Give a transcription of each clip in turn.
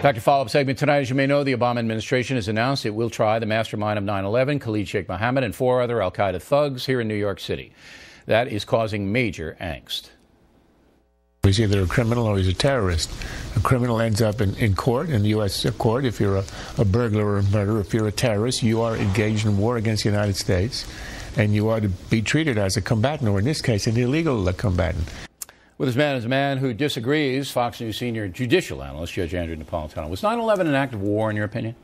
Back to follow-up segment tonight. As you may know, the Obama administration has announced it will try the mastermind of 9/11, Khalid Sheikh Mohammed, and 4 other al-Qaeda thugs here in New York City. That is causing major angst. He's either a criminal or he's a terrorist. A criminal ends up in court, in the U.S. court. If you're a burglar or a murderer, if you're a terrorist, you are engaged in war against the United States, and you are to be treated as a combatant, or in this case, an illegal combatant. With us man is a man who disagrees, Fox News senior judicial analyst Judge Andrew Napolitano. Was 9/11 an act of war, in your opinion?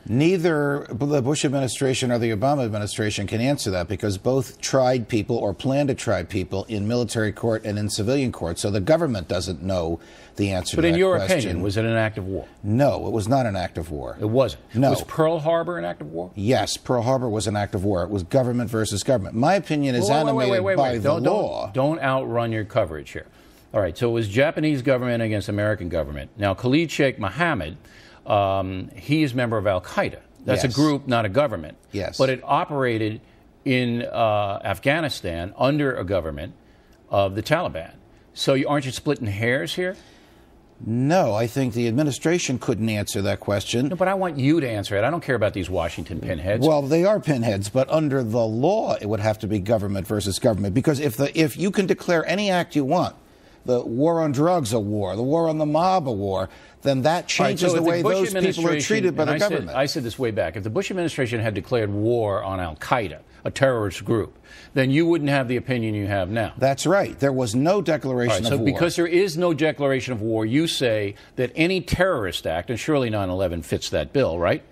Neither the Bush administration or the Obama administration can answer that, because both tried people or plan to try people in military court and in civilian court. So the government doesn't know the answer to that question. But in your opinion, was it an act of war? No, it was not an act of war. It wasn't? No. Was Pearl Harbor an act of war? Yes, Pearl Harbor was an act of war. It was government versus government. My opinion is animated by the law. Don't outrun your coverage here. All right, so it was Japanese government against American government. Now, Khalid Sheikh Mohammed, he is a member of al-Qaeda. That's a group, not a government. Yes. But it operated in Afghanistan under a government of the Taliban. So aren't you splitting hairs here? No, I think the administration couldn't answer that question. No, but I want you to answer it. I don't care about these Washington pinheads. Well, they are pinheads, but under the law, it would have to be government versus government. Because if you can declare any act you want, the war on drugs a war, the war on the mob a war, then that changes the way those people are treated by the government. I said this way back. If the Bush administration had declared war on al-Qaeda, a terrorist group, then you wouldn't have the opinion you have now. That's right. There was no declaration of war. So because there is no declaration of war, you say that any terrorist act, and surely 9/11 fits that bill, right?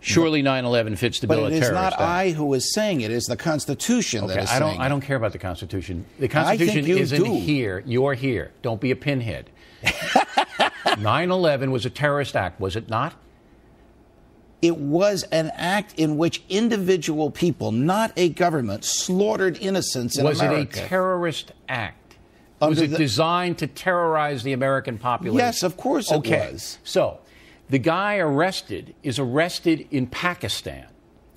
Surely 9/11 fits the bill of terrorist act. But it is not I who is saying it. It is the Constitution that is saying it. I don't care about the Constitution. The Constitution isn't here. You're here. Don't be a pinhead. 9/11 was a terrorist act, was it not? It was an act in which individual people, not a government, slaughtered innocents in America. Was it a terrorist act? Was it designed to terrorize the American population? Yes, of course it was. So the guy arrested is arrested in Pakistan.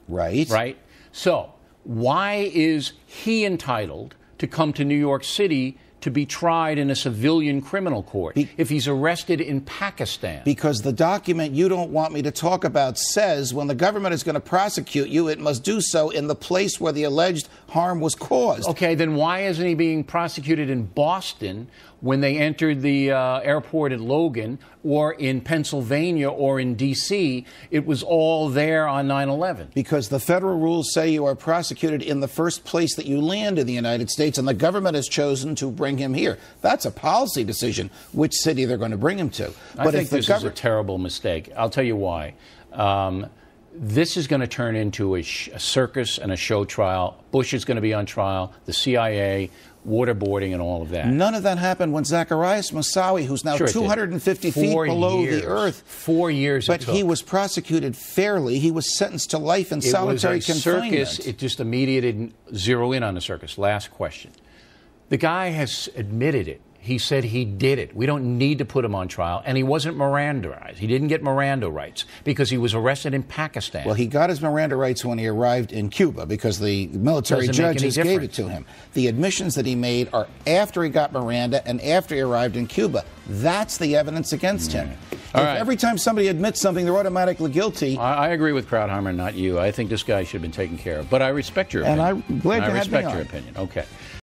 Right. Right? So why is he entitled to come to New York City to be tried in a civilian criminal court if he's arrested in Pakistan? Because the document you don't want me to talk about says when the government is going to prosecute you, it must do so in the place where the alleged harm was caused. Okay, then why isn't he being prosecuted in Boston when they entered the airport at Logan, or in Pennsylvania, or in D.C.? It was all there on 9/11. Because the federal rules say you are prosecuted in the first place that you land in the United States, and the government has chosen to bring him here. That's a policy decision, which city they're going to bring him to. I think this is a terrible mistake. I'll tell you why. This is going to turn into a circus and a show trial. Bush is going to be on trial, the CIA, waterboarding, and all of that. None of that happened when Zacarias Moussaoui, who's now 250 feet below the earth. 4 years But he was prosecuted fairly. He was sentenced to life in solitary confinement. It was a circus. It just immediately didn't zero in on the circus. Last question. The guy has admitted it. He said he did it. We don't need to put him on trial. And he wasn't Mirandized. He didn't get Miranda rights because he was arrested in Pakistan. Well, he got his Miranda rights when he arrived in Cuba because the military judges gave it to him. The admissions that he made are after he got Miranda and after he arrived in Cuba. That's the evidence against him. Every time somebody admits something, they're automatically guilty. I agree with Krauthammer, not you. I think this guy should have been taken care of. But I respect your opinion. And I'm glad to have me on. I respect your opinion. Okay.